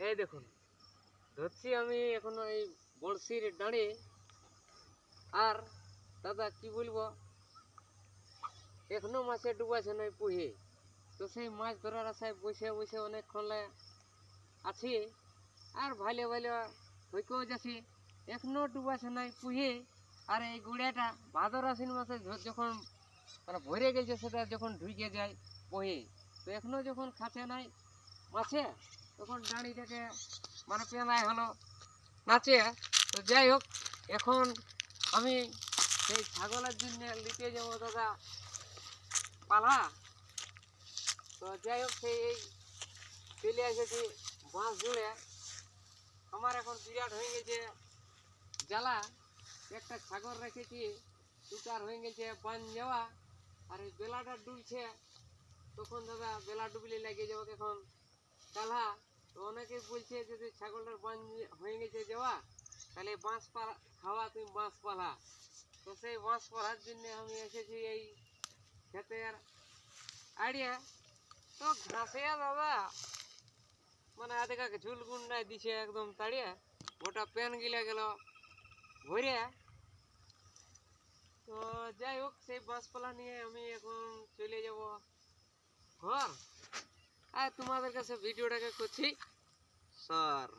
এই দেখুন ধরছি আমি এখন এই বড়শির ডাঁড়ে। আর দাদা কি বলবো, এখনো মাছে ডুবাছে নাই পুহে। তো সেই মাছ ধরার আশায় বসে বসে অনেকক্ষণ আছি। আর ভাইলে ভাইলে হইকেও যাচ্ছি, এখনো ডুবাছে নাই পুহে। আর এই গুড়াটা ভাদর আশ্বিন মাসে যখন মানে ভরে গেছে, সেটা যখন ঢুকে যায় পুহে, তো এখনো যখন খাচ্ছে নাই মাছে, তখন ডাঁড়িটাকে মানে পেনাই হলো নাচে। তো যাই হোক, এখন আমি সেই ছাগলের জন্য লিখে যাবো দাদা পালা। তো যাই হোক, সেই চলে এসেছি বাঁশ জুড়ে। আমার এখন বিরাট হয়ে গেছে জ্বালা। একটা ছাগল রেখেছি, দুটার হয়ে গেছে বান যাওয়া। আর এই বেলাটা ডুবছে, তখন দাদা বেলা ডুবলে লাগিয়ে যাবো এখন কালহা। তো অনেকে বলছে যদি ছাগলটার বান হয়ে গেছে যাওয়া, তাহলে বাঁশ পালা খাওয়া, তুমি বাঁশ পালা। তো সেই বাঁশ পালার জন্য আমি এসেছি এই ক্ষেতের আড়িয়া। তো ঘাসে দাদা মানে আধেকাকে ঝুল গুন্ডায় দিছে একদম তাড়িয়ে, ওটা প্যান গিলে গেল ভরে। তো যাই হোক, সেই বাঁশপালা নিয়ে আমি এখন চলে যাব ঘর। আর তোমাদের কাছে ভিডিওটাকে করছি স্যার।